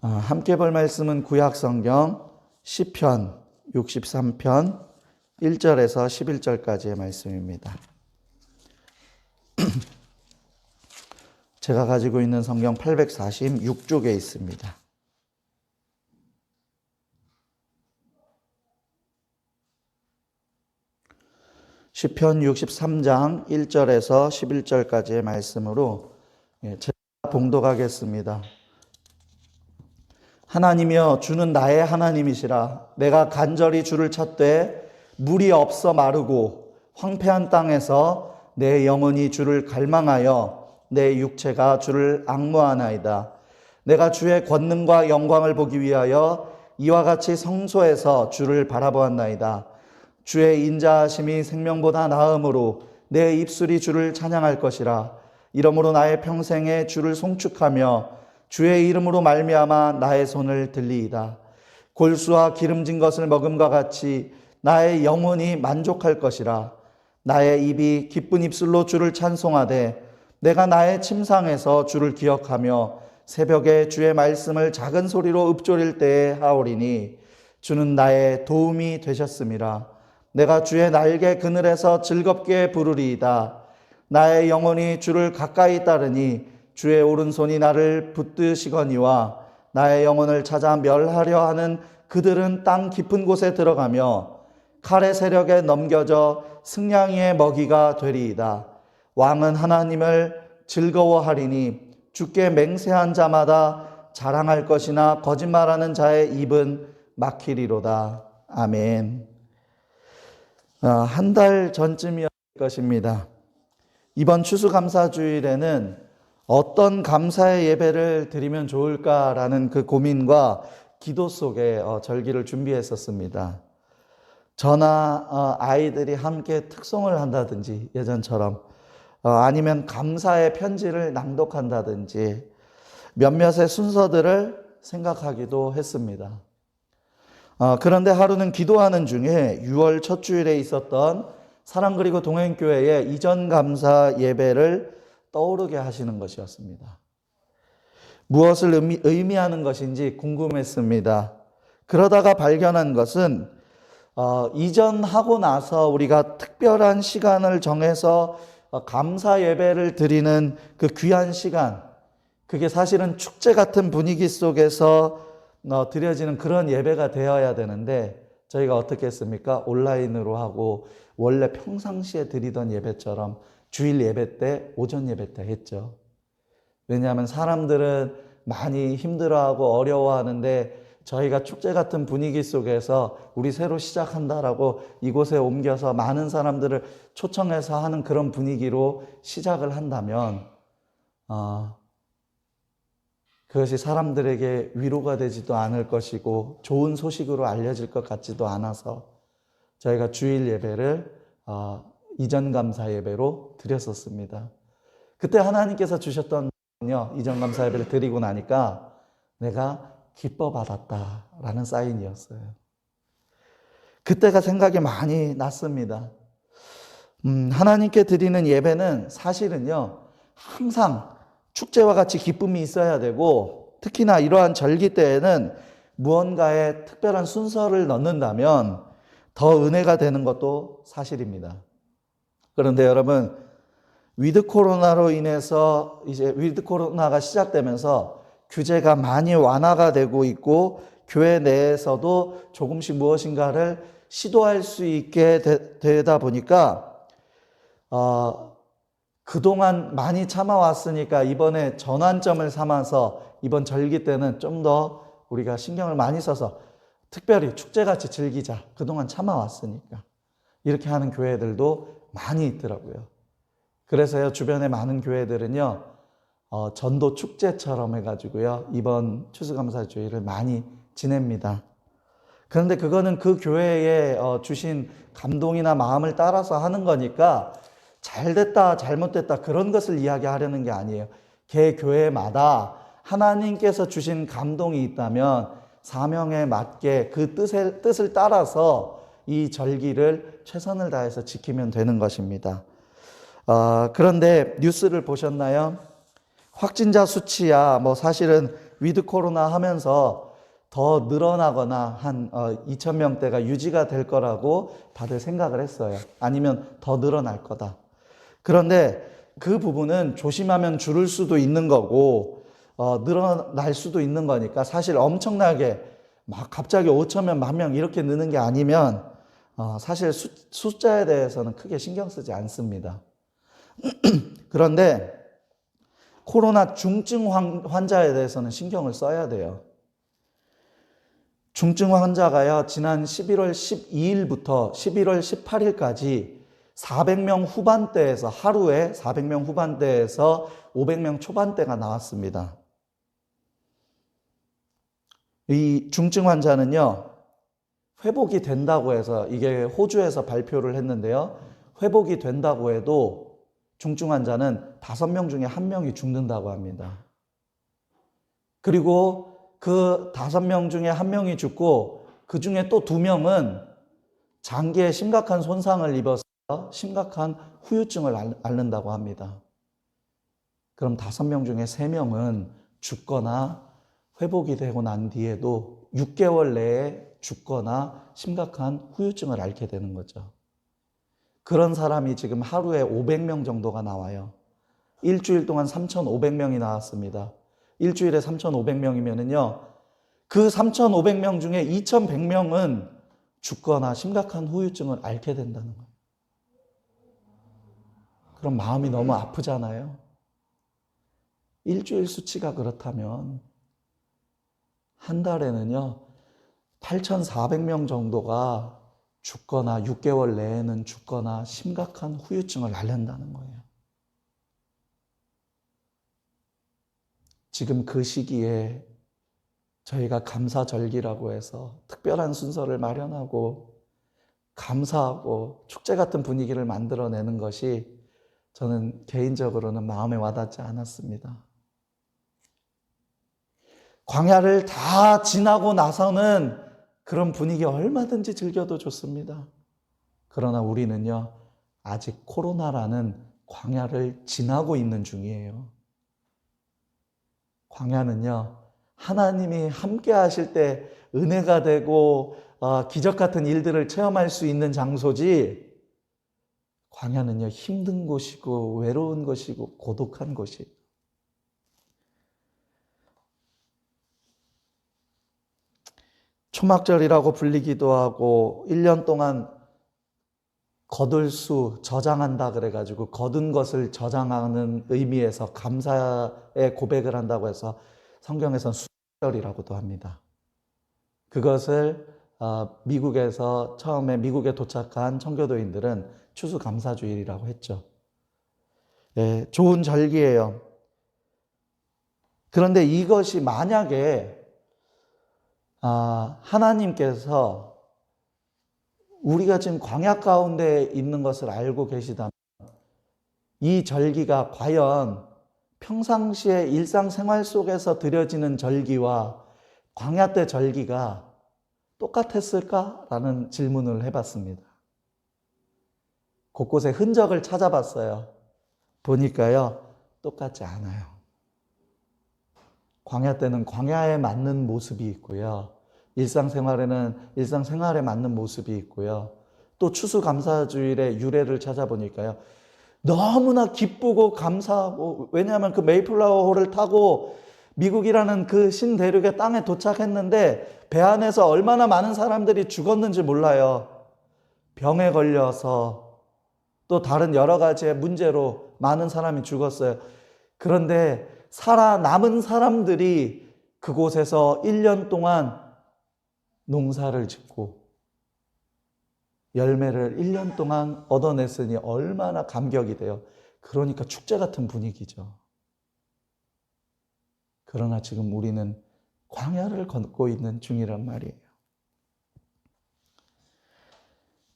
함께 볼 말씀은 구약성경 시편 63편 1절에서 11절까지의 말씀입니다. 제가 가지고 있는 성경 846쪽에 있습니다. 시편 63장 1절에서 11절까지의 말씀으로 제가 봉독하겠습니다. 하나님이여, 주는 나의 하나님이시라. 내가 간절히 주를 찾되 물이 없어 마르고 황폐한 땅에서 내 영혼이 주를 갈망하여 내 육체가 주를 앙모하나이다. 내가 주의 권능과 영광을 보기 위하여 이와 같이 성소에서 주를 바라보았나이다. 주의 인자하심이 생명보다 나음으로 내 입술이 주를 찬양할 것이라. 이러므로 나의 평생에 주를 송축하며 주의 이름으로 말미암아 나의 손을 들리이다. 골수와 기름진 것을 먹음과 같이 나의 영혼이 만족할 것이라. 나의 입이 기쁜 입술로 주를 찬송하되 내가 나의 침상에서 주를 기억하며 새벽에 주의 말씀을 작은 소리로 읊조릴 때에 하오리니 주는 나의 도움이 되셨음이라. 내가 주의 날개 그늘에서 즐겁게 부르리이다. 나의 영혼이 주를 가까이 따르니 주의 오른손이 나를 붙드시거니와 나의 영혼을 찾아 멸하려 하는 그들은 땅 깊은 곳에 들어가며 칼의 세력에 넘겨져 승냥이의 먹이가 되리이다. 왕은 하나님을 즐거워하리니 주께 맹세한 자마다 자랑할 것이나 거짓말하는 자의 입은 막히리로다. 아멘. 한 달 전쯤이었을 것입니다. 이번 추수감사주일에는 어떤 감사의 예배를 드리면 좋을까라는 그 고민과 기도 속에 절기를 준비했었습니다. 저나 아이들이 함께 특송을 한다든지 예전처럼 아니면 감사의 편지를 낭독한다든지 몇몇의 순서들을 생각하기도 했습니다. 그런데 하루는 기도하는 중에 6월 첫 주일에 있었던 사랑 그리고 동행교회의 이전 감사 예배를 떠오르게 하시는 것이었습니다. 무엇을 의미하는 것인지 궁금했습니다. 그러다가 발견한 것은 이전하고 나서 우리가 특별한 시간을 정해서 감사 예배를 드리는 그 귀한 시간, 그게 사실은 축제 같은 분위기 속에서 드려지는 그런 예배가 되어야 되는데 저희가 어떻게 했습니까? 온라인으로 하고 원래 평상시에 드리던 예배처럼 주일 예배 때, 오전 예배 때 했죠. 왜냐하면 사람들은 많이 힘들어하고 어려워하는데 저희가 축제 같은 분위기 속에서 우리 새로 시작한다라고 이곳에 옮겨서 많은 사람들을 초청해서 하는 그런 분위기로 시작을 한다면 그것이 사람들에게 위로가 되지도 않을 것이고 좋은 소식으로 알려질 것 같지도 않아서 저희가 주일 예배를 이전 감사 예배로 드렸었습니다. 그때 하나님께서 주셨던 이전 감사 예배를 드리고 나니까 내가 기뻐 받았다라는 사인이었어요. 그때가 생각이 많이 났습니다. 하나님께 드리는 예배는 사실은요, 항상 축제와 같이 기쁨이 있어야 되고 특히나 이러한 절기 때에는 무언가에 특별한 순서를 넣는다면 더 은혜가 되는 것도 사실입니다. 그런데 여러분, 위드 코로나로 인해서 이제 위드 코로나가 시작되면서 규제가 많이 완화가 되고 있고 교회 내에서도 조금씩 무엇인가를 시도할 수 있게 되다 보니까 그동안 많이 참아왔으니까 이번에 전환점을 삼아서 이번 절기 때는 좀 더 우리가 신경을 많이 써서 특별히 축제같이 즐기자. 그동안 참아왔으니까. 이렇게 하는 교회들도 많이 있더라고요. 그래서요, 주변에 많은 교회들은요, 전도 축제처럼 해가지고요, 이번 추수감사주일을 많이 지냅니다. 그런데 그거는 그 교회에 주신 감동이나 마음을 따라서 하는 거니까 잘됐다, 잘못됐다 그런 것을 이야기하려는 게 아니에요. 개 교회마다 하나님께서 주신 감동이 있다면 사명에 맞게 그 뜻을 따라서 이 절기를 최선을 다해서 지키면 되는 것입니다. 그런데 뉴스를 보셨나요? 확진자 수치야 사실은 위드 코로나 하면서 더 늘어나거나 한 2,000명대가 유지가 될 거라고 다들 생각을 했어요. 아니면 더 늘어날 거다. 그런데 그 부분은 조심하면 줄을 수도 있는 거고 늘어날 수도 있는 거니까 사실 엄청나게 막 갑자기 5,000명, 10,000명 이렇게 느는 게 아니면 사실 숫자에 대해서는 크게 신경 쓰지 않습니다. 그런데 코로나 중증 환자에 대해서는 신경을 써야 돼요. 중증 환자가요, 지난 11월 12일부터 11월 18일까지 400명 후반대에서 하루에 400명 후반대에서 500명 초반대가 나왔습니다. 이 중증 환자는요, 회복이 된다고 해서 이게 호주에서 발표를 했는데요. 회복이 된다고 해도 중증 환자는 5명 중에 1명이 죽는다고 합니다. 그리고 그 5명 중에 1명이 죽고 그 중에 또 2명은 장기에 심각한 손상을 입어서 심각한 후유증을 앓는다고 합니다. 그럼 5명 중에 3명은 죽거나 회복이 되고 난 뒤에도 6개월 내에 죽거나 심각한 후유증을 앓게 되는 거죠. 그런 사람이 지금 하루에 500명 정도가 나와요. 일주일 동안 3,500명이 나왔습니다. 일주일에 3,500명이면은요, 그 3,500명 중에 2,100명은 죽거나 심각한 후유증을 앓게 된다는 거예요. 그럼 마음이 너무 아프잖아요. 일주일 수치가 그렇다면 한 달에는요, 8,400명 정도가 죽거나 6개월 내에는 죽거나 심각한 후유증을 앓는다는 거예요. 지금 그 시기에 저희가 감사절기라고 해서 특별한 순서를 마련하고 감사하고 축제 같은 분위기를 만들어내는 것이 저는 개인적으로는 마음에 와닿지 않았습니다. 광야를 다 지나고 나서는 그런 분위기 얼마든지 즐겨도 좋습니다. 그러나 우리는요, 아직 코로나라는 광야를 지나고 있는 중이에요. 광야는요, 하나님이 함께 하실 때 은혜가 되고 기적 같은 일들을 체험할 수 있는 장소지, 광야는요, 힘든 곳이고 외로운 곳이고 고독한 곳이에요. 초막절이라고 불리기도 하고 1년 동안 거둘 수 저장한다 그래가지고 거둔 것을 저장하는 의미에서 감사의 고백을 한다고 해서 성경에서는 수절이라고도 합니다. 그것을 미국에서 처음에 미국에 도착한 청교도인들은 추수감사주일이라고 했죠. 네, 좋은 절기예요. 그런데 이것이 만약에 하나님께서 우리가 지금 광야 가운데 있는 것을 알고 계시다면 이 절기가 과연 평상시에 일상생활 속에서 드려지는 절기와 광야 때 절기가 똑같았을까라는 질문을 해봤습니다. 곳곳에 흔적을 찾아봤어요. 보니까요, 똑같지 않아요. 광야 때는 광야에 맞는 모습이 있고요. 일상생활에는 일상생활에 맞는 모습이 있고요. 또 추수감사주일의 유래를 찾아보니까요, 너무나 기쁘고 감사하고, 왜냐하면 그 메이플라워호를 타고 미국이라는 그 신대륙의 땅에 도착했는데 배 안에서 얼마나 많은 사람들이 죽었는지 몰라요. 병에 걸려서 또 다른 여러 가지의 문제로 많은 사람이 죽었어요. 그런데 살아남은 사람들이 그곳에서 1년 동안 농사를 짓고 열매를 1년 동안 얻어냈으니 얼마나 감격이 돼요. 그러니까 축제 같은 분위기죠. 그러나 지금 우리는 광야를 걷고 있는 중이란 말이에요.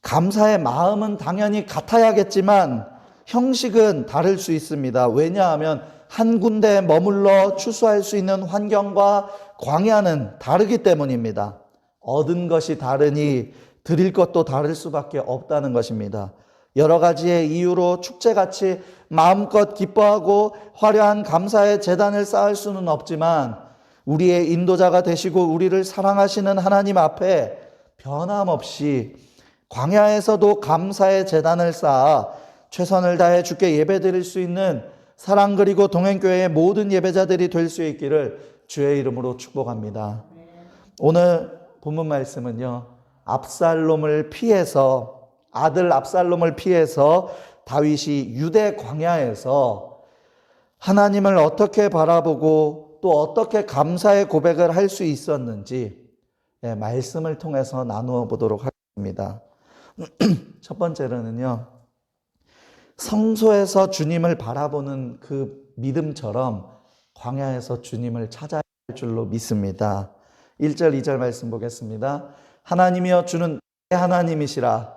감사의 마음은 당연히 같아야겠지만 형식은 다를 수 있습니다. 왜냐하면 한 군데에 머물러 추수할 수 있는 환경과 광야는 다르기 때문입니다. 얻은 것이 다르니 드릴 것도 다를 수밖에 없다는 것입니다. 여러 가지의 이유로 축제같이 마음껏 기뻐하고 화려한 감사의 제단을 쌓을 수는 없지만 우리의 인도자가 되시고 우리를 사랑하시는 하나님 앞에 변함없이 광야에서도 감사의 제단을 쌓아 최선을 다해 주께 예배드릴 수 있는 사랑 그리고 동행교회의 모든 예배자들이 될 수 있기를 주의 이름으로 축복합니다. 오늘 본문 말씀은요, 압살롬을 피해서, 아들 압살롬을 피해서 다윗이 유대 광야에서 하나님을 어떻게 바라보고 또 어떻게 감사의 고백을 할 수 있었는지 말씀을 통해서 나누어 보도록 하겠습니다. 첫 번째로는요, 성소에서 주님을 바라보는 그 믿음처럼 광야에서 주님을 찾아야 할 줄로 믿습니다. 1절, 2절 말씀 보겠습니다. 하나님이여 주는 내 하나님이시라.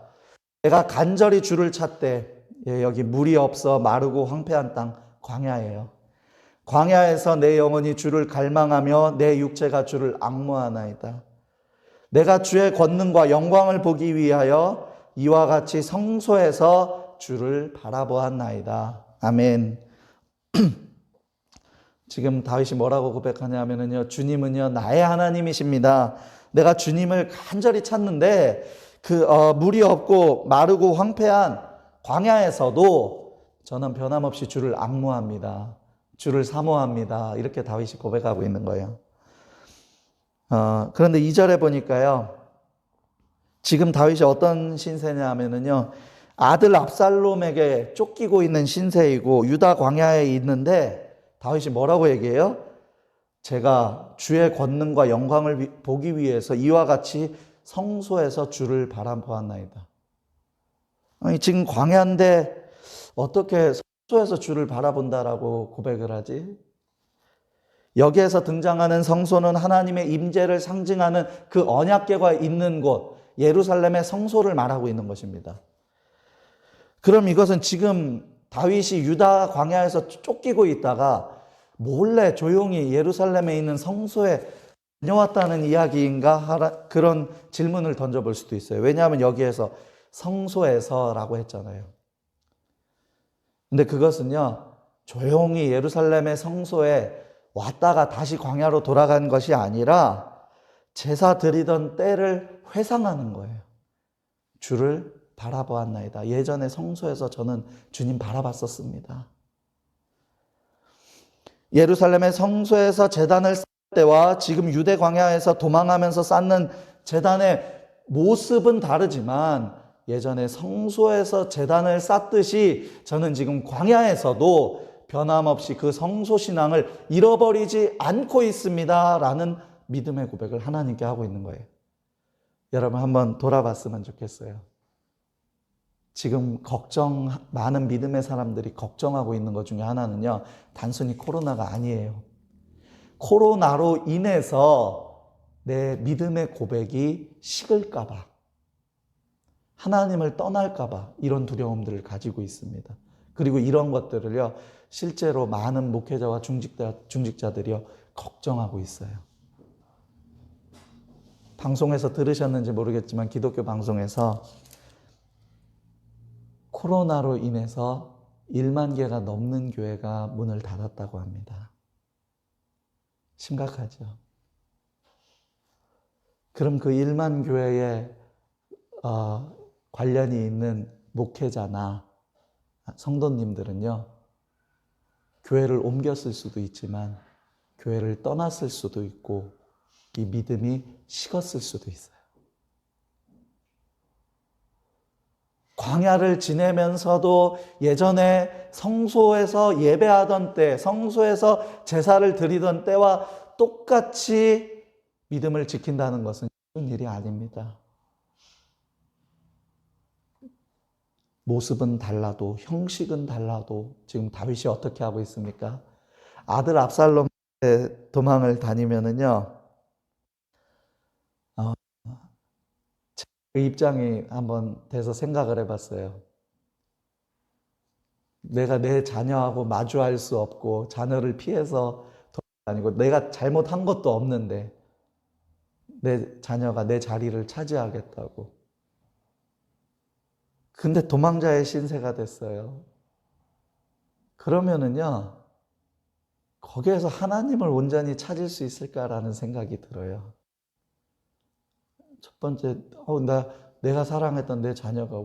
내가 간절히 주를 찾되, 여기 물이 없어 마르고 황폐한 땅 광야예요. 광야에서 내 영혼이 주를 갈망하며 내 육체가 주를 앙모하나이다. 내가 주의 권능과 영광을 보기 위하여 이와 같이 성소에서 주를 바라보았나이다. 아멘. 지금 다윗이 뭐라고 고백하냐면요, 주님은요 나의 하나님이십니다. 내가 주님을 간절히 찾는데 물이 없고 마르고 황폐한 광야에서도 저는 변함없이 주를 앙모합니다. 주를 사모합니다. 이렇게 다윗이 고백하고 있는 거예요. 그런데 2절에 보니까요, 지금 다윗이 어떤 신세냐 하면은요, 아들 압살롬에게 쫓기고 있는 신세이고 유다 광야에 있는데 다윗이 뭐라고 얘기해요? 제가 주의 권능과 영광을 보기 위해서 이와 같이 성소에서 주를 바라보았나이다. 아니, 지금 광야인데 어떻게 성소에서 주를 바라본다라고 고백을 하지? 여기에서 등장하는 성소는 하나님의 임재를 상징하는 그 언약궤가 있는 곳, 예루살렘의 성소를 말하고 있는 것입니다. 그럼 이것은 지금 다윗이 유다 광야에서 쫓기고 있다가 몰래 조용히 예루살렘에 있는 성소에 다녀왔다는 이야기인가? 그런 질문을 던져볼 수도 있어요. 왜냐하면 여기에서 성소에서라고 했잖아요. 근데 그것은요, 조용히 예루살렘의 성소에 왔다가 다시 광야로 돌아간 것이 아니라 제사 드리던 때를 회상하는 거예요. 주를 바라보았나이다. 예전에 성소에서 저는 주님 바라봤었습니다. 예루살렘의 성소에서 제단을 쌓을 때와 지금 유대 광야에서 도망하면서 쌓는 제단의 모습은 다르지만 예전에 성소에서 제단을 쌓듯이 저는 지금 광야에서도 변함없이 그 성소 신앙을 잃어버리지 않고 있습니다. 라는 믿음의 고백을 하나님께 하고 있는 거예요. 여러분 한번 돌아봤으면 좋겠어요. 지금 많은 믿음의 사람들이 걱정하고 있는 것 중에 하나는요, 단순히 코로나가 아니에요. 코로나로 인해서 내 믿음의 고백이 식을까봐, 하나님을 떠날까봐 이런 두려움들을 가지고 있습니다. 그리고 이런 것들을요, 실제로 많은 목회자와 중직자들이요, 걱정하고 있어요. 방송에서 들으셨는지 모르겠지만 기독교 방송에서 코로나로 인해서 1만 개가 넘는 교회가 문을 닫았다고 합니다. 심각하죠. 그럼 그 1만 교회에 관련이 있는 목회자나 성도님들은요, 교회를 옮겼을 수도 있지만 교회를 떠났을 수도 있고 이 믿음이 식었을 수도 있어요. 광야를 지내면서도 예전에 성소에서 예배하던 때, 성소에서 제사를 드리던 때와 똑같이 믿음을 지킨다는 것은 쉬운 일이 아닙니다. 모습은 달라도, 형식은 달라도 지금 다윗이 어떻게 하고 있습니까? 아들 압살롬의 도망을 다니면은요, 그 입장이 한번 돼서 생각을 해봤어요. 내가 내 자녀하고 마주할 수 없고 자녀를 피해서 다니고 내가 잘못한 것도 없는데 내 자녀가 내 자리를 차지하겠다고. 근데 도망자의 신세가 됐어요. 그러면은요, 거기에서 하나님을 온전히 찾을 수 있을까라는 생각이 들어요. 첫 번째, 내가 사랑했던 내 자녀가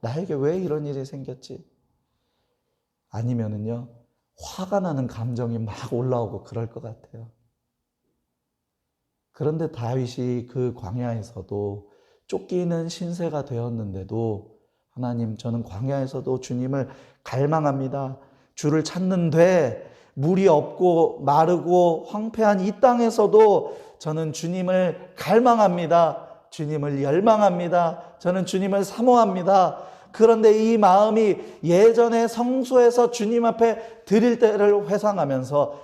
나에게 왜 이런 일이 생겼지? 아니면은요, 화가 나는 감정이 막 올라오고 그럴 것 같아요. 그런데 다윗이 그 광야에서도 쫓기는 신세가 되었는데도 하나님, 저는 광야에서도 주님을 갈망합니다. 주를 찾는데 물이 없고 마르고 황폐한 이 땅에서도 저는 주님을 갈망합니다. 주님을 열망합니다. 저는 주님을 사모합니다. 그런데 이 마음이 예전에 성소에서 주님 앞에 드릴 때를 회상하면서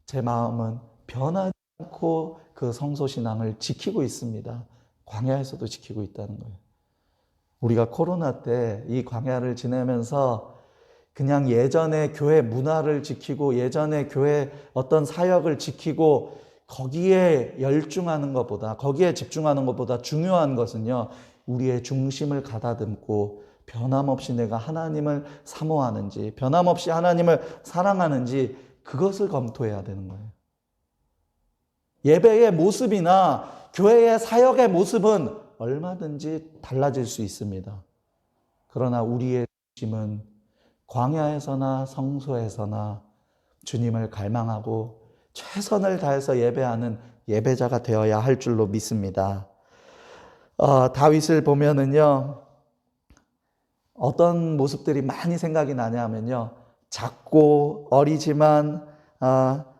제 마음은 변하지 않고 그 성소 신앙을 지키고 있습니다. 광야에서도 지키고 있다는 거예요. 우리가 코로나 때 이 광야를 지내면서 그냥 예전의 교회 문화를 지키고 예전의 교회 어떤 사역을 지키고 거기에 열중하는 것보다, 거기에 집중하는 것보다 중요한 것은요, 우리의 중심을 가다듬고 변함없이 내가 하나님을 사모하는지, 변함없이 하나님을 사랑하는지 그것을 검토해야 되는 거예요. 예배의 모습이나 교회의 사역의 모습은 얼마든지 달라질 수 있습니다. 그러나 우리의 중심은 광야에서나 성소에서나 주님을 갈망하고 최선을 다해서 예배하는 예배자가 되어야 할 줄로 믿습니다. 다윗을 보면은요, 어떤 모습들이 많이 생각이 나냐면요, 작고 어리지만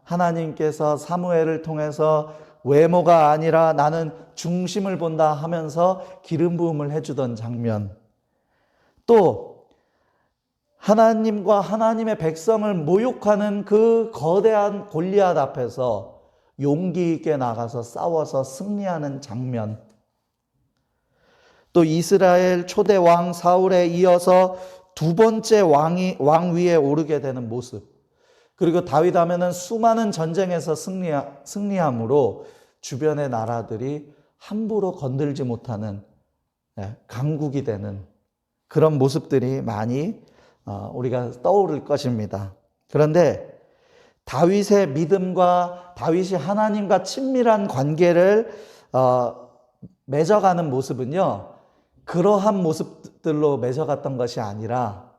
하나님께서 사무엘을 통해서 외모가 아니라 나는 중심을 본다 하면서 기름 부음을 해주던 장면, 또 하나님과 하나님의 백성을 모욕하는 그 거대한 골리앗 앞에서 용기 있게 나가서 싸워서 승리하는 장면, 또 이스라엘 초대 왕 사울에 이어서 두 번째 왕 위에 오르게 되는 모습, 그리고 다윗 하면은 수많은 전쟁에서 승리함으로 주변의 나라들이 함부로 건들지 못하는 강국이 되는 그런 모습들이 많이 우리가 떠오를 것입니다. 그런데 다윗의 믿음과 다윗이 하나님과 친밀한 관계를 맺어가는 모습은요, 그러한 모습들로 맺어갔던 것이 아니라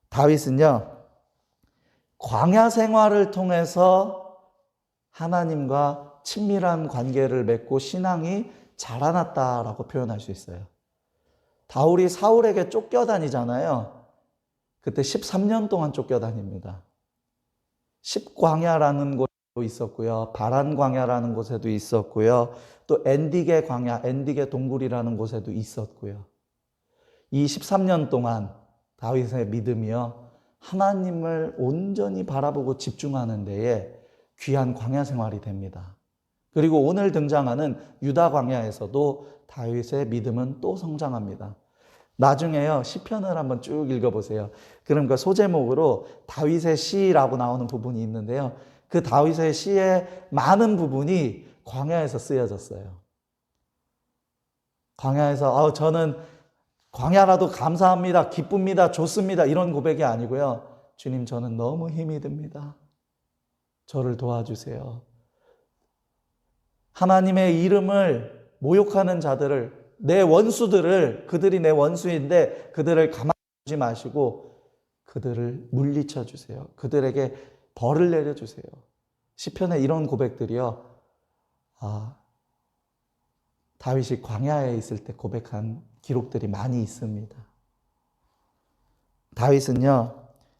다윗은요, 광야 생활을 통해서 하나님과 친밀한 관계를 맺고 신앙이 자라났다라고 표현할 수 있어요. 다윗이 사울에게 쫓겨다니잖아요. 그때 13년 동안 쫓겨다닙니다. 십광야라는 곳도 있었고요, 바란 광야라는 곳에도 있었고요, 또 엔디게 광야, 엔디게 동굴이라는 곳에도 있었고요. 이 13년 동안 다윗의 믿음이요, 하나님을 온전히 바라보고 집중하는 데에 귀한 광야 생활이 됩니다. 그리고 오늘 등장하는 유다 광야에서도 다윗의 믿음은 또 성장합니다. 나중에요, 시편을 한번 쭉 읽어보세요. 그럼 그 소제목으로 다윗의 시라고 나오는 부분이 있는데요, 그 다윗의 시의 많은 부분이 광야에서 쓰여졌어요. 광야에서 저는 광야라도 감사합니다, 기쁩니다, 좋습니다, 이런 고백이 아니고요, 주님, 저는 너무 힘이 듭니다. 저를 도와주세요. 하나님의 이름을 모욕하는 자들을, 내 원수들을, 그들이 내 원수인데 그들을 가만히 두지 마시고 그들을 물리쳐 주세요. 그들에게 벌을 내려주세요. 시편에 이런 고백들이요, 다윗이 광야에 있을 때 고백한 기록들이 많이 있습니다. 다윗은요,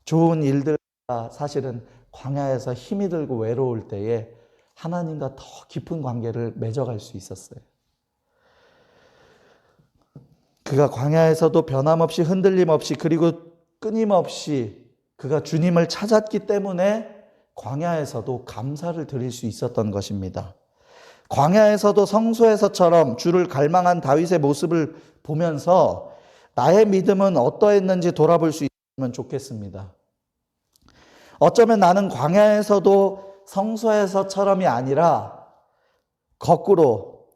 좋은 일들과 사실은 광야에서 힘이 들고 외로울 때에 하나님과 더 깊은 관계를 맺어갈 수 있었어요. 그가 광야에서도 변함없이 흔들림 없이 그리고 끊임없이 그가 주님을 찾았기 때문에 광야에서도 감사를 드릴 수 있었던 것입니다. 광야에서도 성소에서처럼 주를 갈망한 다윗의 모습을 보면서 나의 믿음은 어떠했는지 돌아볼 수 있으면 좋겠습니다. 어쩌면 나는 광야에서도 성소에서처럼이 아니라 거꾸로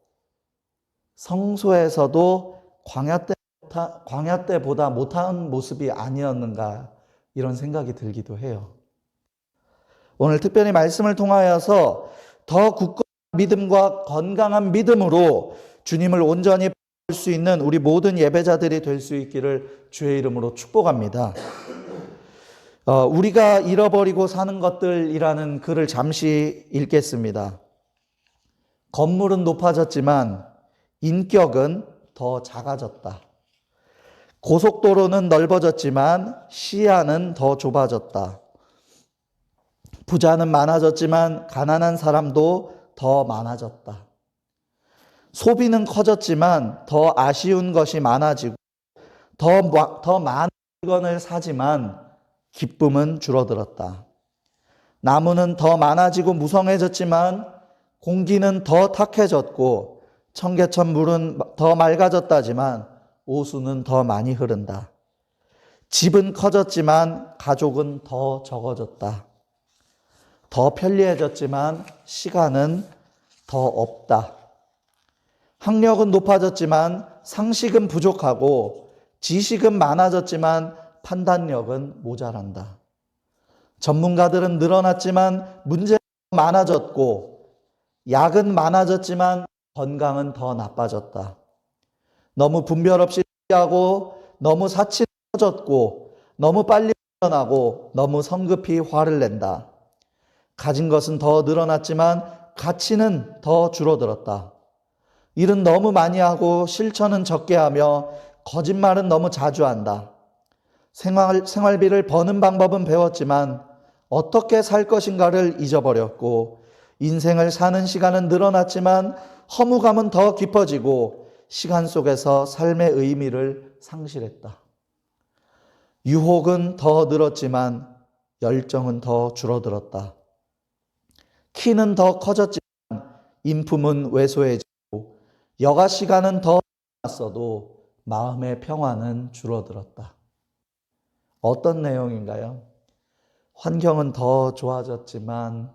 성소에서도 광야 때보다 못한 모습이 아니었는가, 이런 생각이 들기도 해요. 오늘 특별히 말씀을 통하여서 더 굳건한 믿음과 건강한 믿음으로 주님을 온전히 볼 수 있는 우리 모든 예배자들이 될 수 있기를 주의 이름으로 축복합니다. 우리가 잃어버리고 사는 것들이라는 글을 잠시 읽겠습니다. 건물은 높아졌지만 인격은 더 작아졌다. 고속도로는 넓어졌지만 시야는 더 좁아졌다. 부자는 많아졌지만 가난한 사람도 더 많아졌다. 소비는 커졌지만 더 아쉬운 것이 많아지고 더 많은 물건을 사지만 기쁨은 줄어들었다. 나무는 더 많아지고 무성해졌지만 공기는 더 탁해졌고 청계천 물은 더 맑아졌다지만 오수는 더 많이 흐른다. 집은 커졌지만 가족은 더 적어졌다. 더 편리해졌지만 시간은 더 없다. 학력은 높아졌지만 상식은 부족하고 지식은 많아졌지만 판단력은 모자란다. 전문가들은 늘어났지만 문제가 많아졌고 약은 많아졌지만 건강은 더 나빠졌다. 너무 분별 없이 하고 너무 사치는 커졌고 너무 빨리 일어나고 너무 성급히 화를 낸다. 가진 것은 더 늘어났지만 가치는 더 줄어들었다. 일은 너무 많이 하고 실천은 적게 하며 거짓말은 너무 자주 한다. 생활비를 버는 방법은 배웠지만 어떻게 살 것인가를 잊어버렸고 인생을 사는 시간은 늘어났지만 허무감은 더 깊어지고 시간 속에서 삶의 의미를 상실했다. 유혹은 더 늘었지만 열정은 더 줄어들었다. 키는 더 커졌지만 인품은 왜소해지고 여가 시간은 더 많았어도 마음의 평화는 줄어들었다. 어떤 내용인가요? 환경은 더 좋아졌지만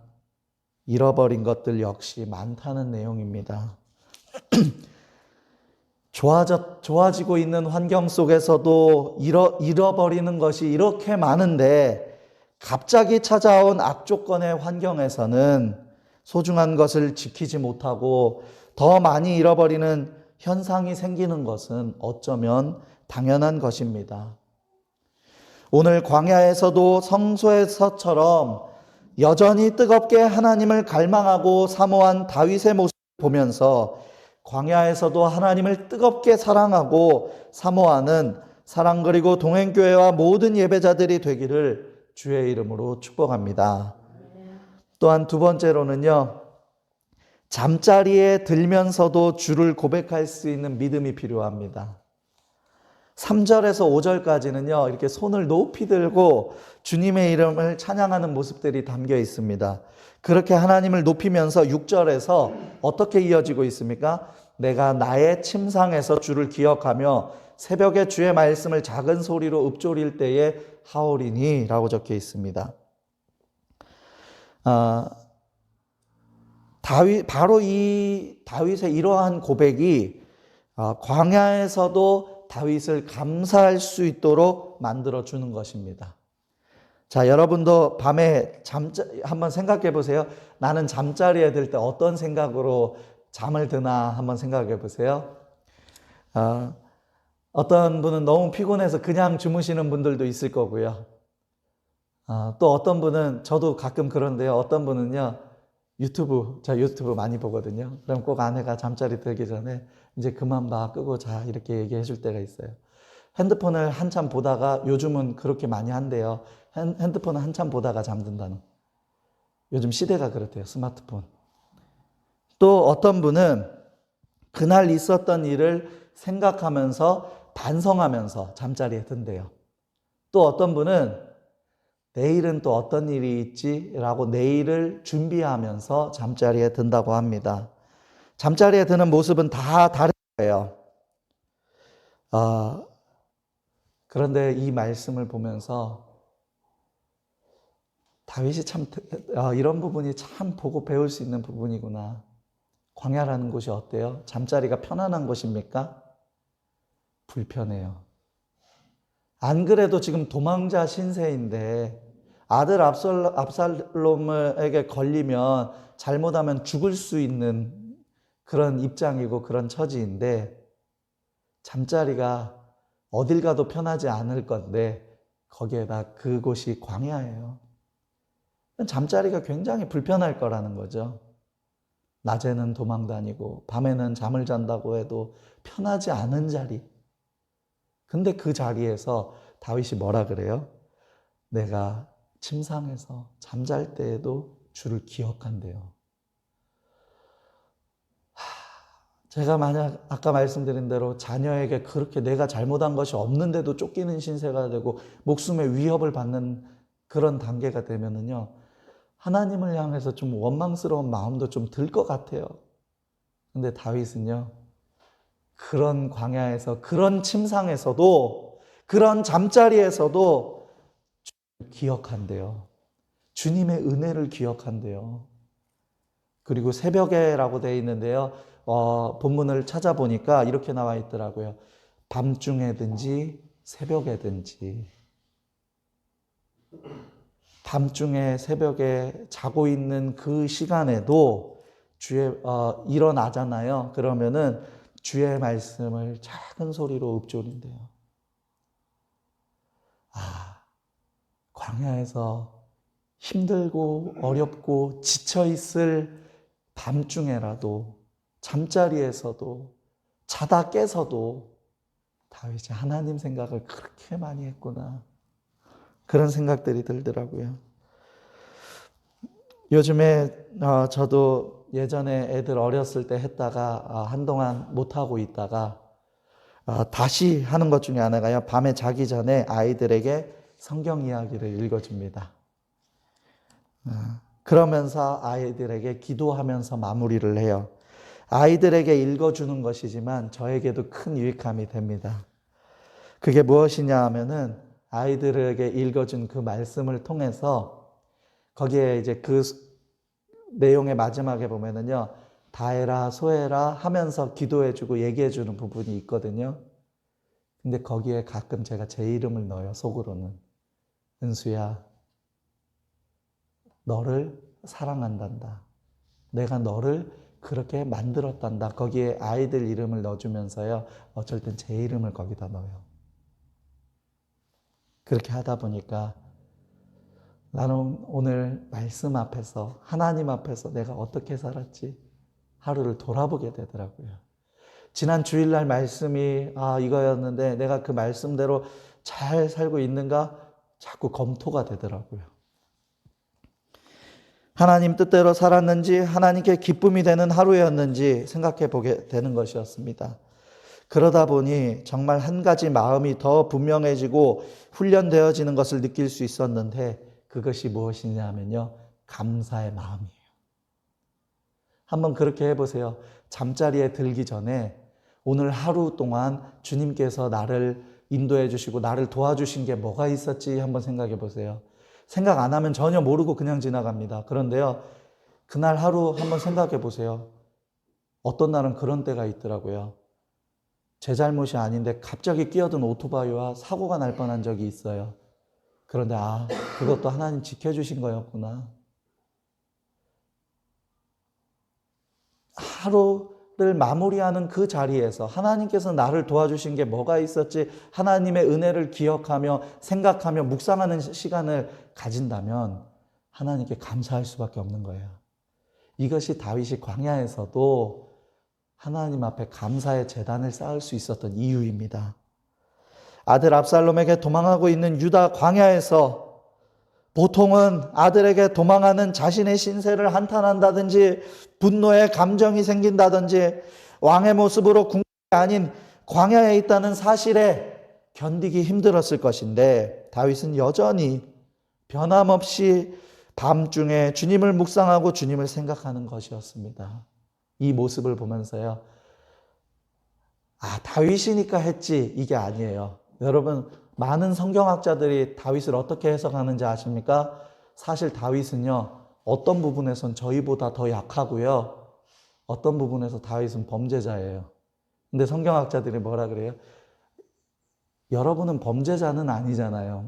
잃어버린 것들 역시 많다는 내용입니다. 좋아지고 있는 환경 속에서도 잃어버리는 것이 이렇게 많은데 갑자기 찾아온 악조건의 환경에서는 소중한 것을 지키지 못하고 더 많이 잃어버리는 현상이 생기는 것은 어쩌면 당연한 것입니다. 오늘 광야에서도 성소에서처럼 여전히 뜨겁게 하나님을 갈망하고 사모한 다윗의 모습을 보면서 광야에서도 하나님을 뜨겁게 사랑하고 사모하는 사랑 그리고 동행교회와 모든 예배자들이 되기를 주의 이름으로 축복합니다. 또한 두 번째로는요, 잠자리에 들면서도 주를 고백할 수 있는 믿음이 필요합니다. 3절에서 5절까지는요, 이렇게 손을 높이 들고 주님의 이름을 찬양하는 모습들이 담겨 있습니다. 그렇게 하나님을 높이면서 6절에서 어떻게 이어지고 있습니까? 내가 나의 침상에서 주를 기억하며 새벽에 주의 말씀을 작은 소리로 읊조릴 때에 하오리니 라고 적혀 있습니다. 바로 이 다윗의 이러한 고백이 광야에서도 다윗을 감사할 수 있도록 만들어주는 것입니다. 자, 여러분도 밤에 한번 생각해 보세요. 나는 잠자리에 들 때 어떤 생각으로 잠을 드나 한번 생각해 보세요. 어떤 분은 너무 피곤해서 그냥 주무시는 분들도 있을 거고요. 또 어떤 분은, 저도 가끔 그런데요. 어떤 분은요, 제가 유튜브 많이 보거든요. 그럼 꼭 아내가 잠자리 들기 전에 이제 그만 봐, 끄고 자, 이렇게 얘기해 줄 때가 있어요. 핸드폰을 한참 보다가, 요즘은 그렇게 많이 한대요. 핸드폰을 한참 보다가 잠든다는. 요즘 시대가 그렇대요, 스마트폰. 또 어떤 분은 그날 있었던 일을 생각하면서 반성하면서 잠자리에 든대요. 또 어떤 분은 내일은 또 어떤 일이 있지? 라고 내일을 준비하면서 잠자리에 든다고 합니다. 잠자리에 드는 모습은 다 다른 거예요. 그런데 이 말씀을 보면서 다윗이 참 이런 부분이 참 보고 배울 수 있는 부분이구나. 광야라는 곳이 어때요? 잠자리가 편안한 곳입니까? 불편해요. 안 그래도 지금 도망자 신세인데 아들 압살롬에게 걸리면 잘못하면 죽을 수 있는 그런 입장이고 그런 처지인데 잠자리가 어딜 가도 편하지 않을 건데 거기에다 그곳이 광야예요. 잠자리가 굉장히 불편할 거라는 거죠. 낮에는 도망 다니고 밤에는 잠을 잔다고 해도 편하지 않은 자리. 근데 그 자리에서 다윗이 뭐라 그래요? 내가 침상에서 잠잘 때에도 주를 기억한대요. 제가 만약 아까 말씀드린 대로 자녀에게 그렇게 내가 잘못한 것이 없는데도 쫓기는 신세가 되고 목숨의 위협을 받는 그런 단계가 되면은요, 하나님을 향해서 좀 원망스러운 마음도 좀 들 것 같아요. 근데 다윗은요, 그런 광야에서, 그런 침상에서도, 그런 잠자리에서도 기억한대요. 주님의 은혜를 기억한대요. 그리고 새벽에라고 되어 있는데요. 본문을 찾아보니까 이렇게 나와 있더라고요. 밤중에든지 새벽에든지. 밤중에 새벽에 자고 있는 그 시간에도 일어나잖아요. 그러면은 주의 말씀을 작은 소리로 읊조린대요. 광야에서 힘들고 어렵고 지쳐있을 밤중에라도 잠자리에서도 자다 깨서도 다윗이 하나님 생각을 그렇게 많이 했구나. 그런 생각들이 들더라고요. 요즘에 저도 예전에 애들 어렸을 때 했다가 한동안 못하고 있다가 다시 하는 것 중에 하나가요. 밤에 자기 전에 아이들에게 성경 이야기를 읽어줍니다. 그러면서 아이들에게 기도하면서 마무리를 해요. 아이들에게 읽어주는 것이지만 저에게도 큰 유익함이 됩니다. 그게 무엇이냐 하면은 아이들에게 읽어준 그 말씀을 통해서 거기에 이제 그 내용의 마지막에 보면은요, 다해라 소해라 하면서 기도해주고 얘기해주는 부분이 있거든요. 근데 거기에 가끔 제가 제 이름을 넣어요. 속으로는. 은수야, 너를 사랑한단다. 내가 너를 그렇게 만들었단다. 거기에 아이들 이름을 넣어주면서요, 어쩔 땐 제 이름을 거기다 넣어요. 그렇게 하다 보니까 나는 오늘 말씀 앞에서, 하나님 앞에서 내가 어떻게 살았지? 하루를 돌아보게 되더라고요. 지난 주일날 말씀이 이거였는데 내가 그 말씀대로 잘 살고 있는가? 자꾸 검토가 되더라고요. 하나님 뜻대로 살았는지, 하나님께 기쁨이 되는 하루였는지 생각해 보게 되는 것이었습니다. 그러다 보니 정말 한 가지 마음이 더 분명해지고 훈련되어지는 것을 느낄 수 있었는데 그것이 무엇이냐면요, 감사의 마음이에요. 한번 그렇게 해보세요. 잠자리에 들기 전에 오늘 하루 동안 주님께서 나를 인도해 주시고 나를 도와주신 게 뭐가 있었지 한번 생각해 보세요. 생각 안 하면 전혀 모르고 그냥 지나갑니다. 그런데요, 그날 하루 한번 생각해 보세요. 어떤 날은 그런 때가 있더라고요. 제 잘못이 아닌데 갑자기 끼어든 오토바이와 사고가 날 뻔한 적이 있어요. 그런데 그것도 하나님 지켜주신 거였구나. 하루를 마무리하는 그 자리에서 하나님께서 나를 도와주신 게 뭐가 있었지, 하나님의 은혜를 기억하며 생각하며 묵상하는 시간을 가진다면 하나님께 감사할 수밖에 없는 거예요. 이것이 다윗이 광야에서도 하나님 앞에 감사의 제단을 쌓을 수 있었던 이유입니다. 아들 압살롬에게 도망하고 있는 유다 광야에서 보통은 아들에게 도망하는 자신의 신세를 한탄한다든지 분노의 감정이 생긴다든지 왕의 모습으로 궁극이 아닌 광야에 있다는 사실에 견디기 힘들었을 것인데 다윗은 여전히 변함없이 밤중에 주님을 묵상하고 주님을 생각하는 것이었습니다. 이 모습을 보면서요, 다윗이니까 했지 이게 아니에요. 여러분, 많은 성경학자들이 다윗을 어떻게 해석하는지 아십니까? 사실 다윗은요, 어떤 부분에선 저희보다 더 약하고요, 어떤 부분에서 다윗은 범죄자예요. 근데 성경학자들이 뭐라 그래요? 여러분은 범죄자는 아니잖아요.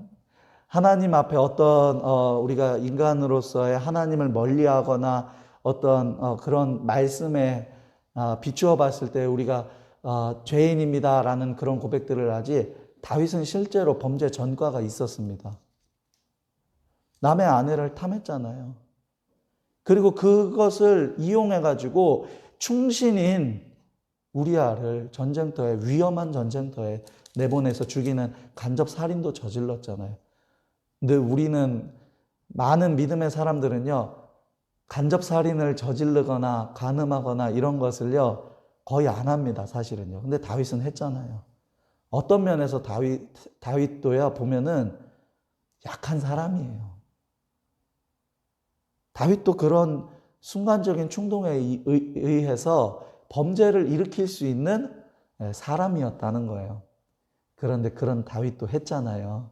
하나님 앞에 어떤 우리가 인간으로서의 하나님을 멀리하거나 어떤 그런 말씀에 비추어 봤을 때 우리가 죄인입니다라는 그런 고백들을 하지, 다윗은 실제로 범죄 전과가 있었습니다. 남의 아내를 탐했잖아요. 그리고 그것을 이용해 가지고 충신인 우리아를 전쟁터에, 위험한 전쟁터에 내보내서 죽이는 간접 살인도 저질렀잖아요. 근데 우리는, 많은 믿음의 사람들은요, 간접 살인을 저지르거나 간음하거나 이런 것을요 거의 안 합니다, 사실은요. 근데 다윗은 했잖아요. 어떤 면에서 다윗도야 보면은 약한 사람이에요. 다윗도 그런 순간적인 충동에 의해서 범죄를 일으킬 수 있는 사람이었다는 거예요. 그런데 그런 다윗도 했잖아요.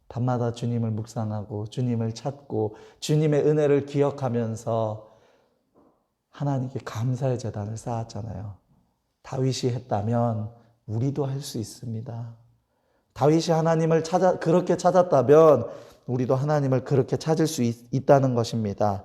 밤마다 주님을 묵상하고 주님을 찾고 주님의 은혜를 기억하면서 하나님께 감사의 제단을 쌓았잖아요. 다윗이 했다면 우리도 할 수 있습니다. 다윗이 하나님을 그렇게 찾았다면 우리도 하나님을 그렇게 찾을 수 있다는 것입니다.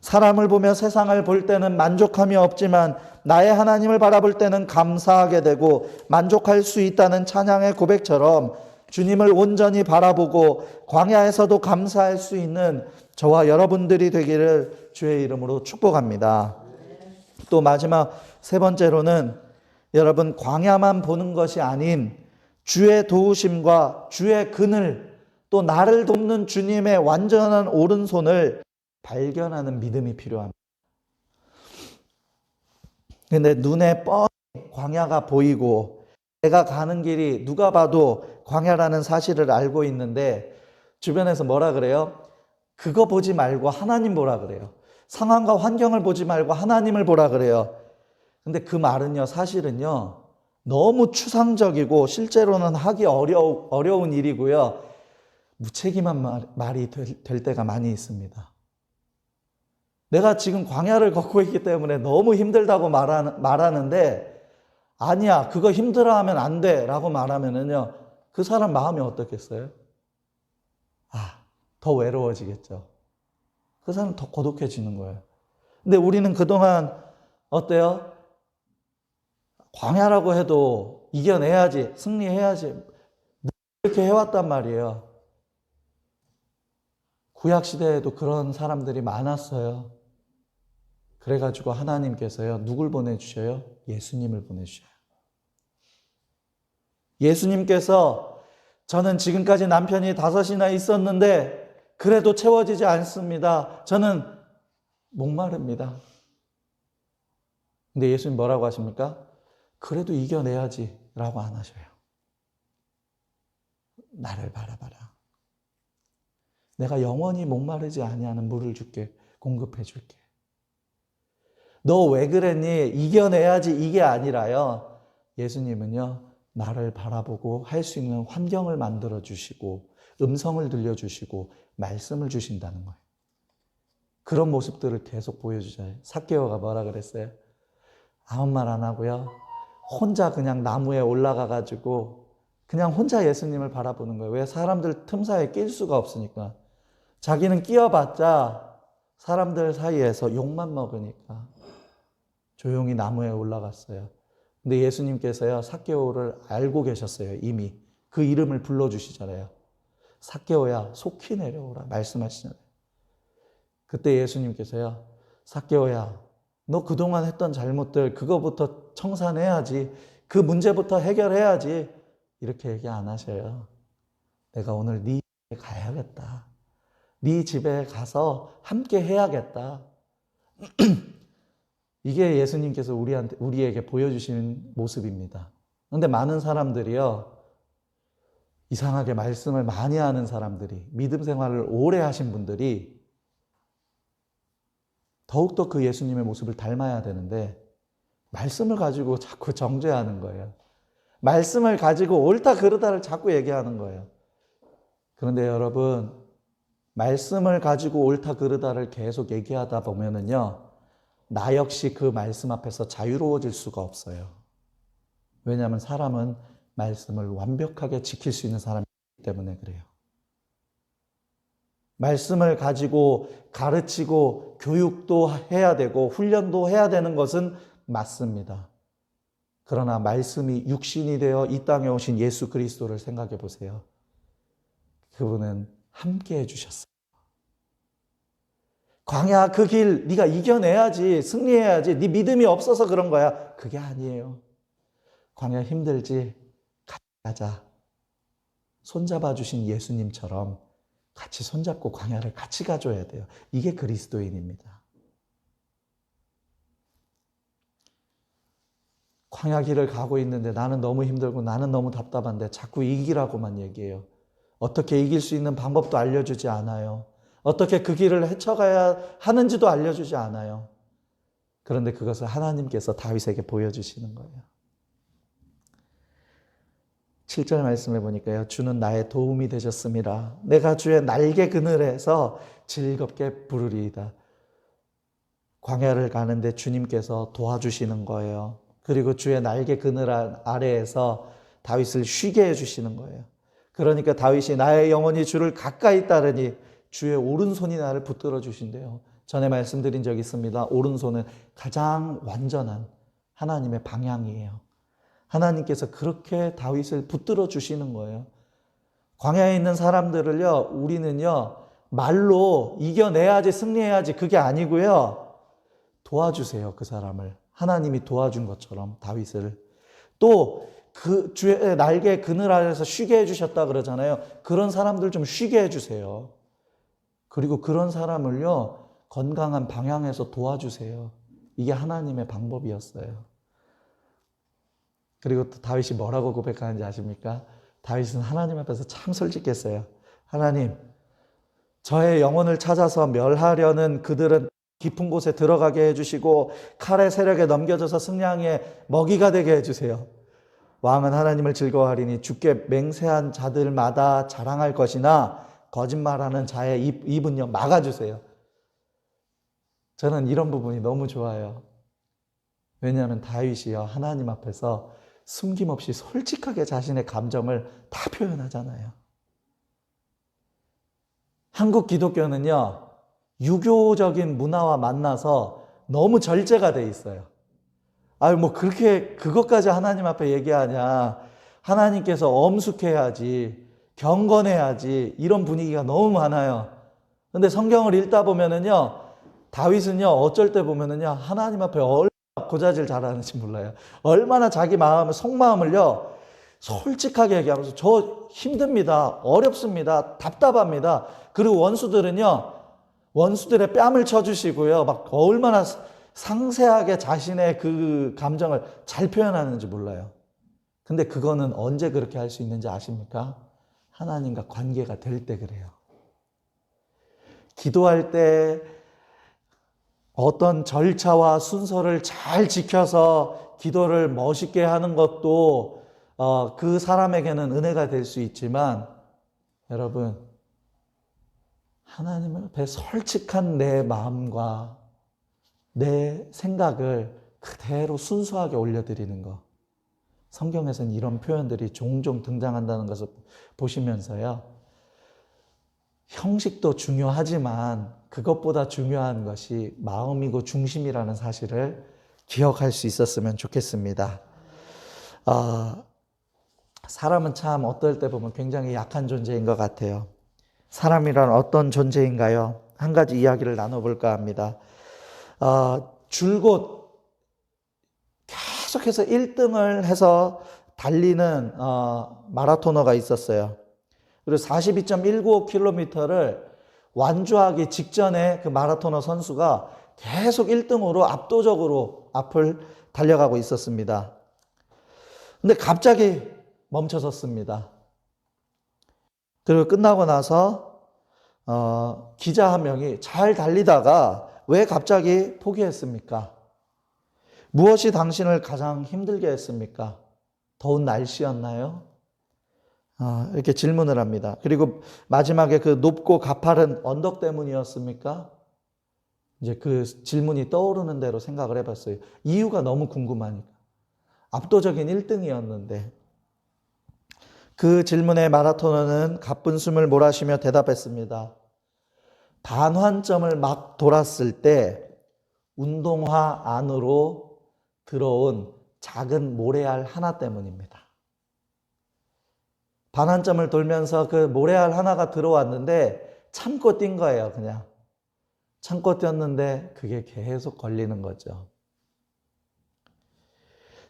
사람을 보며 세상을 볼 때는 만족함이 없지만 나의 하나님을 바라볼 때는 감사하게 되고 만족할 수 있다는 찬양의 고백처럼 주님을 온전히 바라보고 광야에서도 감사할 수 있는 저와 여러분들이 되기를 주의 이름으로 축복합니다. 또 마지막 세 번째로는 여러분, 광야만 보는 것이 아닌 주의 도우심과 주의 그늘, 또 나를 돕는 주님의 완전한 오른손을 발견하는 믿음이 필요합니다. 근데 눈에 뻔히 광야가 보이고 내가 가는 길이 누가 봐도 광야라는 사실을 알고 있는데 주변에서 뭐라 그래요? 그거 보지 말고 하나님 보라 그래요. 상황과 환경을 보지 말고 하나님을 보라 그래요. 근데 그 말은요, 사실은요, 너무 추상적이고 실제로는 하기 어려운 일이고요, 무책임한 말이 될 때가 많이 있습니다. 내가 지금 광야를 걷고 있기 때문에 너무 힘들다고 말하는데, 아니야, 그거 힘들어하면 안 돼 라고 말하면은요, 그 사람 마음이 어떻겠어요? 더 외로워지겠죠. 그 사람 더 고독해지는 거예요. 근데 우리는 그동안 어때요? 광야라고 해도 이겨내야지, 승리해야지, 이렇게 해왔단 말이에요. 구약시대에도 그런 사람들이 많았어요. 그래가지고 하나님께서요, 누굴 보내주셔요? 예수님을 보내주셔요. 예수님께서 저는 지금까지 남편이 5이나 있었는데 그래도 채워지지 않습니다. 저는 목마릅니다. 근데 예수님 뭐라고 하십니까? 그래도 이겨내야지 라고 안 하셔요. 나를 바라봐라. 내가 영원히 목마르지 아니하는 물을 줄게, 공급해 줄게. 너 왜 그랬니? 이겨내야지 이게 아니라요. 예수님은요, 나를 바라보고 할 수 있는 환경을 만들어 주시고 음성을 들려주시고 말씀을 주신다는 거예요. 그런 모습들을 계속 보여주셔요. 삭개오가 뭐라 그랬어요? 아무 말 안 하고요, 혼자 그냥 나무에 올라가가지고 그냥 혼자 예수님을 바라보는 거예요. 왜? 사람들 틈사이에 낄 수가 없으니까. 자기는 끼어봤자 사람들 사이에서 욕만 먹으니까 조용히 나무에 올라갔어요. 근데 예수님께서요, 삭개오를 알고 계셨어요. 이미 그 이름을 불러주시잖아요. 삭개오야, 속히 내려오라 말씀하시잖아요. 그때 예수님께서요, 삭개오야, 너 그동안 했던 잘못들 그거부터 청산해야지, 그 문제부터 해결해야지, 이렇게 얘기 안 하셔요. 내가 오늘 네 집에 가야겠다. 네 집에 가서 함께 해야겠다. 이게 예수님께서 우리에게 보여주시는 모습입니다. 그런데 많은 사람들이요, 이상하게 말씀을 많이 하는 사람들이, 믿음 생활을 오래 하신 분들이 더욱더 그 예수님의 모습을 닮아야 되는데 말씀을 가지고 자꾸 정죄하는 거예요. 말씀을 가지고 옳다 그르다를 자꾸 얘기하는 거예요. 그런데 여러분, 말씀을 가지고 옳다 그르다를 계속 얘기하다 보면은요, 나 역시 그 말씀 앞에서 자유로워질 수가 없어요. 왜냐하면 사람은 말씀을 완벽하게 지킬 수 있는 사람이기 때문에 그래요. 말씀을 가지고 가르치고 교육도 해야 되고 훈련도 해야 되는 것은 맞습니다. 그러나 말씀이 육신이 되어 이 땅에 오신 예수 그리스도를 생각해 보세요. 그분은 함께 해주셨어요. 광야 그 길 네가 이겨내야지, 승리해야지, 네 믿음이 없어서 그런 거야. 그게 아니에요. 광야 힘들지? 같이 가자. 손잡아 주신 예수님처럼 같이 손잡고 광야를 같이 가줘야 돼요. 이게 그리스도인입니다. 광야 길을 가고 있는데 나는 너무 힘들고 나는 너무 답답한데 자꾸 이기라고만 얘기해요. 어떻게 이길 수 있는 방법도 알려주지 않아요. 어떻게 그 길을 헤쳐가야 하는지도 알려주지 않아요. 그런데 그것을 하나님께서 다윗에게 보여주시는 거예요. 7절 말씀해 보니까요. 주는 나의 도움이 되셨음이라. 내가 주의 날개 그늘에서 즐겁게 부르리이다. 광야를 가는데 주님께서 도와주시는 거예요. 그리고 주의 날개 그늘 아래에서 다윗을 쉬게 해주시는 거예요. 그러니까 다윗이 나의 영혼이 주를 가까이 따르니 주의 오른손이 나를 붙들어 주신대요. 전에 말씀드린 적이 있습니다. 오른손은 가장 완전한 하나님의 방향이에요. 하나님께서 그렇게 다윗을 붙들어 주시는 거예요. 광야에 있는 사람들을요, 우리는요, 말로 이겨내야지, 승리해야지, 그게 아니고요, 도와주세요, 그 사람을. 하나님이 도와준 것처럼 다윗을. 또 그 주의 날개 그늘 아래서 쉬게 해주셨다 그러잖아요. 그런 사람들 좀 쉬게 해주세요. 그리고 그런 사람을요, 건강한 방향에서 도와주세요. 이게 하나님의 방법이었어요. 그리고 또 다윗이 뭐라고 고백하는지 아십니까? 다윗은 하나님 앞에서 참 솔직했어요. 하나님, 저의 영혼을 찾아서 멸하려는 그들은 깊은 곳에 들어가게 해주시고 칼의 세력에 넘겨져서 승량의 먹이가 되게 해주세요. 왕은 하나님을 즐거워하리니 주께 맹세한 자들마다 자랑할 것이나 거짓말하는 자의 입은요 막아주세요. 저는 이런 부분이 너무 좋아요. 왜냐하면 다윗이요 하나님 앞에서 숨김없이 솔직하게 자신의 감정을 다 표현하잖아요. 한국 기독교는요 유교적인 문화와 만나서 너무 절제가 돼 있어요. 아유, 뭐 그렇게 그것까지 하나님 앞에 얘기하냐. 하나님께서 엄숙해야지, 경건해야지, 이런 분위기가 너무 많아요. 근데 성경을 읽다 보면은요, 다윗은요, 어쩔 때 보면은요, 하나님 앞에 얼마나 고자질 잘하는지 몰라요. 얼마나 자기 마음을, 속마음을요, 솔직하게 얘기하면서 저 힘듭니다. 어렵습니다. 답답합니다. 그리고 원수들은요, 원수들의 뺨을 쳐주시고요, 막 얼마나 상세하게 자신의 그 감정을 잘 표현하는지 몰라요. 근데 그거는 언제 그렇게 할 수 있는지 아십니까? 하나님과 관계가 될 때 그래요. 기도할 때 어떤 절차와 순서를 잘 지켜서 기도를 멋있게 하는 것도 그 사람에게는 은혜가 될 수 있지만 여러분 하나님 앞에 솔직한 내 마음과 내 생각을 그대로 순수하게 올려드리는 거. 성경에서는 이런 표현들이 종종 등장한다는 것을 보시면서요. 형식도 중요하지만 그것보다 중요한 것이 마음이고 중심이라는 사실을 기억할 수 있었으면 좋겠습니다. 사람은 참 어떨 때 보면 굉장히 약한 존재인 것 같아요. 사람이란 어떤 존재인가요? 한 가지 이야기를 나눠볼까 합니다. 줄곧 계속해서 1등을 해서 달리는 마라토너가 있었어요. 그리고 42.195km를 완주하기 직전에 그 마라토너 선수가 계속 1등으로 압도적으로 앞을 달려가고 있었습니다. 근데 갑자기 멈춰섰습니다. 그리고 끝나고 나서 기자 한 명이 잘 달리다가 왜 갑자기 포기했습니까? 무엇이 당신을 가장 힘들게 했습니까? 더운 날씨였나요? 이렇게 질문을 합니다. 그리고 마지막에 그 높고 가파른 언덕 때문이었습니까? 이제 그 질문이 떠오르는 대로 생각을 해봤어요. 이유가 너무 궁금하니까. 압도적인 1등이었는데. 그 질문에 마라토너는 가쁜 숨을 몰아쉬며 대답했습니다. 반환점을 막 돌았을 때 운동화 안으로 들어온 작은 모래알 하나 때문입니다. 반환점을 돌면서 그 모래알 하나가 들어왔는데 참고 뛴 거예요. 그냥 참고 뛰었는데 그게 계속 걸리는 거죠.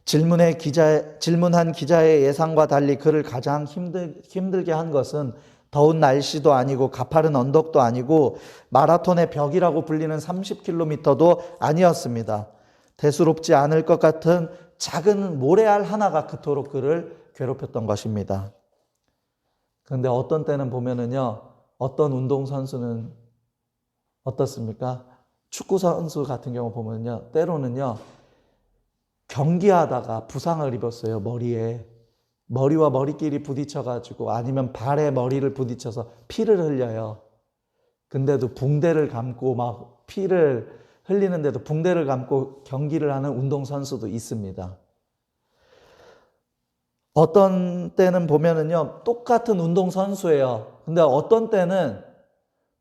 질문한 기자의 예상과 달리 그를 가장 힘들게 한 것은 더운 날씨도 아니고 가파른 언덕도 아니고 마라톤의 벽이라고 불리는 30km도 아니었습니다. 대수롭지 않을 것 같은 작은 모래알 하나가 그토록 그를 괴롭혔던 것입니다. 그런데 어떤 때는 보면은요, 어떤 운동선수는 어떻습니까? 축구선수 같은 경우 보면요, 때로는요, 경기하다가 부상을 입었어요, 머리에. 머리와 머리끼리 부딪혀가지고 아니면 발에 머리를 부딪혀서 피를 흘려요. 근데도 붕대를 감고 막 피를 흘리는데도 붕대를 감고 경기를 하는 운동선수도 있습니다. 어떤 때는 보면은요, 똑같은 운동선수예요. 근데 어떤 때는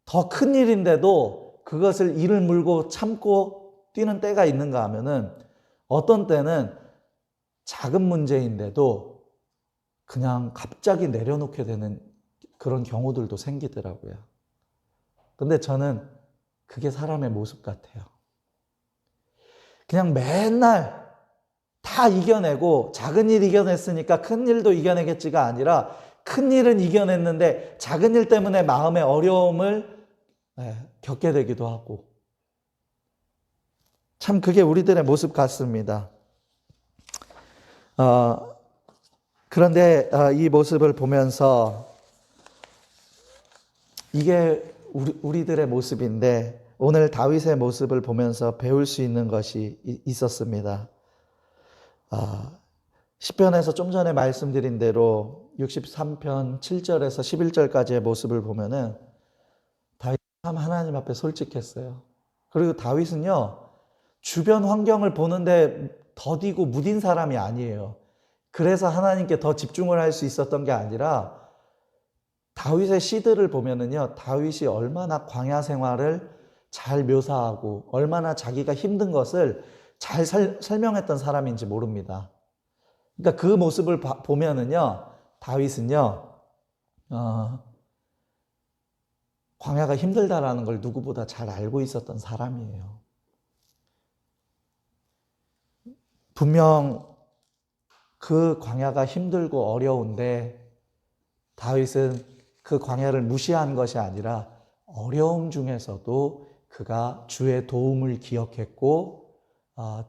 더 큰 일인데도 그것을 이를 물고 참고 뛰는 때가 있는가 하면은 어떤 때는 작은 문제인데도 그냥 갑자기 내려놓게 되는 그런 경우들도 생기더라고요. 근데 저는 그게 사람의 모습 같아요. 그냥 맨날 다 이겨내고 작은 일 이겨냈으니까 큰 일도 이겨내겠지가 아니라 큰 일은 이겨냈는데 작은 일 때문에 마음의 어려움을 겪게 되기도 하고 참 그게 우리들의 모습 같습니다. 그런데 이 모습을 보면서 이게 우리들의 모습인데 오늘 다윗의 모습을 보면서 배울 수 있는 것이 있었습니다. 시편에서 좀 전에 말씀드린 대로 63편 7절에서 11절까지의 모습을 보면은 다윗은 참 하나님 앞에 솔직했어요. 그리고 다윗은요, 주변 환경을 보는데 더디고 무딘 사람이 아니에요. 그래서 하나님께 더 집중을 할 수 있었던 게 아니라 다윗의 시들을 보면은요, 다윗이 얼마나 광야 생활을 잘 묘사하고 얼마나 자기가 힘든 것을 잘 설명했던 사람인지 모릅니다. 그러니까 그 모습을 보면은요, 다윗은요, 광야가 힘들다라는 걸 누구보다 잘 알고 있었던 사람이에요. 분명 그 광야가 힘들고 어려운데 다윗은 그 광야를 무시한 것이 아니라 어려움 중에서도 그가 주의 도움을 기억했고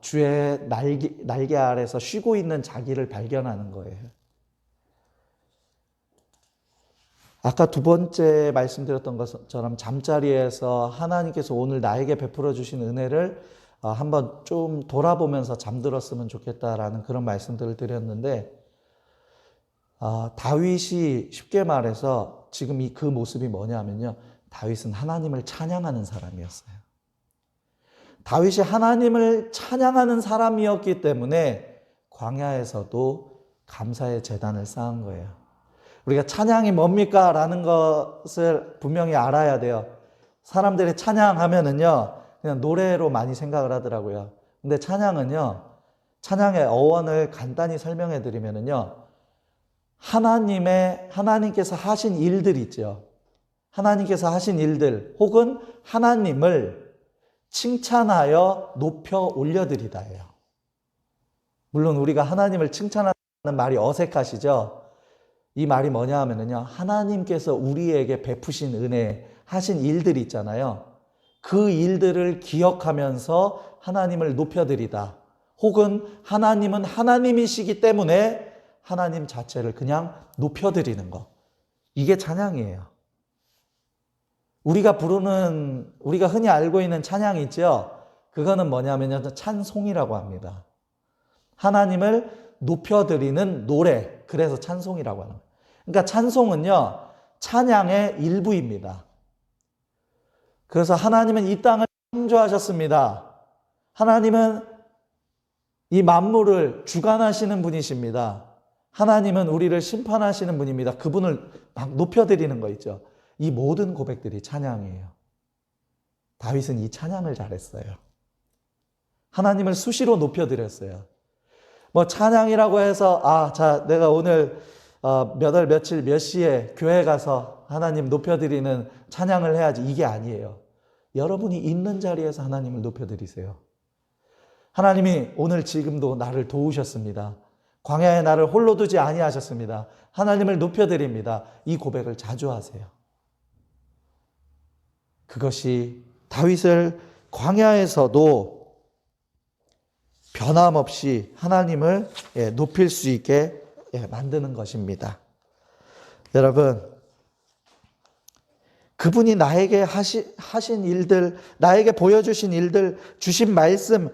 주의 날개 아래서 쉬고 있는 자기를 발견하는 거예요. 아까 두 번째 말씀드렸던 것처럼 잠자리에서 하나님께서 오늘 나에게 베풀어 주신 은혜를 한번 좀 돌아보면서 잠들었으면 좋겠다라는 그런 말씀들을 드렸는데 다윗이 쉽게 말해서 지금 그 모습이 뭐냐면요, 다윗은 하나님을 찬양하는 사람이었어요. 다윗이 하나님을 찬양하는 사람이었기 때문에 광야에서도 감사의 제단을 쌓은 거예요. 우리가 찬양이 뭡니까? 라는 것을 분명히 알아야 돼요. 사람들이 찬양하면은요, 그냥 노래로 많이 생각을 하더라고요. 근데 찬양은요, 찬양의 어원을 간단히 설명해 드리면은요, 하나님께서 하신 일들 있죠. 하나님께서 하신 일들, 혹은 하나님을 칭찬하여 높여 올려드리다예요. 물론 우리가 하나님을 칭찬하는 말이 어색하시죠? 이 말이 뭐냐 하면은요, 하나님께서 우리에게 베푸신 은혜, 하신 일들 있잖아요. 그 일들을 기억하면서 하나님을 높여드리다. 혹은 하나님은 하나님이시기 때문에 하나님 자체를 그냥 높여드리는 것. 이게 찬양이에요. 우리가 흔히 알고 있는 찬양이 있죠? 그거는 뭐냐면요, 찬송이라고 합니다. 하나님을 높여드리는 노래, 그래서 찬송이라고 하는 거예요. 그러니까 찬송은요, 찬양의 일부입니다. 그래서 하나님은 이 땅을 창조하셨습니다. 하나님은 이 만물을 주관하시는 분이십니다. 하나님은 우리를 심판하시는 분입니다. 그분을 막 높여드리는 거 있죠. 이 모든 고백들이 찬양이에요. 다윗은 이 찬양을 잘했어요. 하나님을 수시로 높여드렸어요. 뭐 찬양이라고 해서 자 내가 오늘 몇 월 며칠 몇 시에 교회 가서 하나님 높여드리는 찬양을 해야지, 이게 아니에요. 여러분이 있는 자리에서 하나님을 높여드리세요. 하나님이 오늘 지금도 나를 도우셨습니다. 광야에 나를 홀로 두지 아니하셨습니다. 하나님을 높여드립니다. 이 고백을 자주 하세요. 그것이 다윗을 광야에서도 변함없이 하나님을 높일 수 있게 만드는 것입니다. 여러분, 그분이 나에게 하신 일들, 나에게 보여주신 일들, 주신 말씀,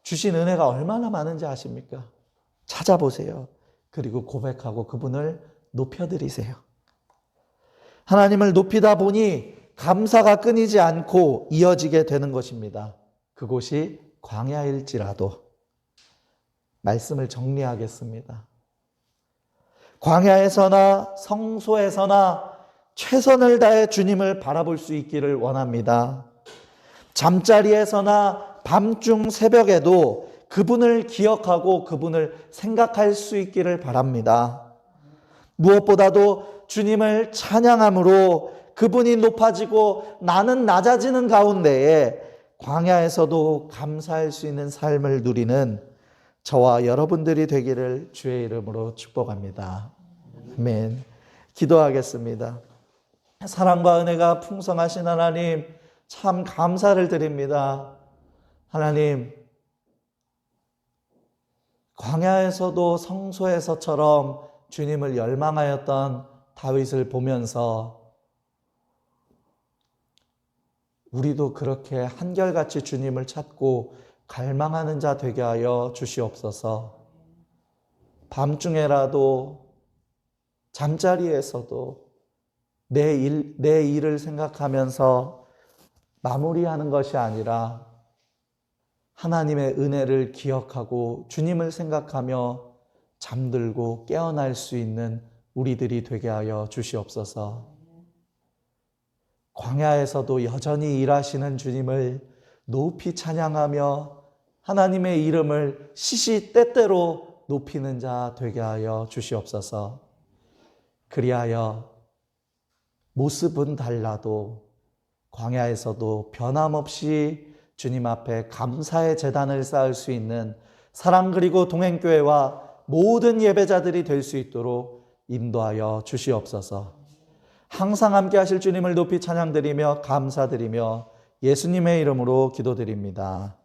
주신 은혜가 얼마나 많은지 아십니까? 찾아보세요. 그리고 고백하고 그분을 높여드리세요. 하나님을 높이다 보니 감사가 끊이지 않고 이어지게 되는 것입니다. 그곳이 광야일지라도. 말씀을 정리하겠습니다. 광야에서나 성소에서나 최선을 다해 주님을 바라볼 수 있기를 원합니다. 잠자리에서나 밤중 새벽에도 그분을 기억하고 그분을 생각할 수 있기를 바랍니다. 무엇보다도 주님을 찬양함으로 그분이 높아지고 나는 낮아지는 가운데에 광야에서도 감사할 수 있는 삶을 누리는 저와 여러분들이 되기를 주의 이름으로 축복합니다. 아멘. 기도하겠습니다. 사랑과 은혜가 풍성하신 하나님, 참 감사를 드립니다. 하나님, 광야에서도 성소에서처럼 주님을 열망하였던 다윗을 보면서 우리도 그렇게 한결같이 주님을 찾고 갈망하는 자 되게 하여 주시옵소서. 밤중에라도 잠자리에서도 내 일을 생각하면서 마무리하는 것이 아니라 하나님의 은혜를 기억하고 주님을 생각하며 잠들고 깨어날 수 있는 우리들이 되게 하여 주시옵소서. 광야에서도 여전히 일하시는 주님을 높이 찬양하며 하나님의 이름을 시시때때로 높이는 자 되게 하여 주시옵소서. 그리하여 모습은 달라도 광야에서도 변함없이 주님 앞에 감사의 제단을 쌓을 수 있는 사랑 그리고 동행교회와 모든 예배자들이 될 수 있도록 인도하여 주시옵소서. 항상 함께 하실 주님을 높이 찬양드리며 감사드리며 예수님의 이름으로 기도드립니다.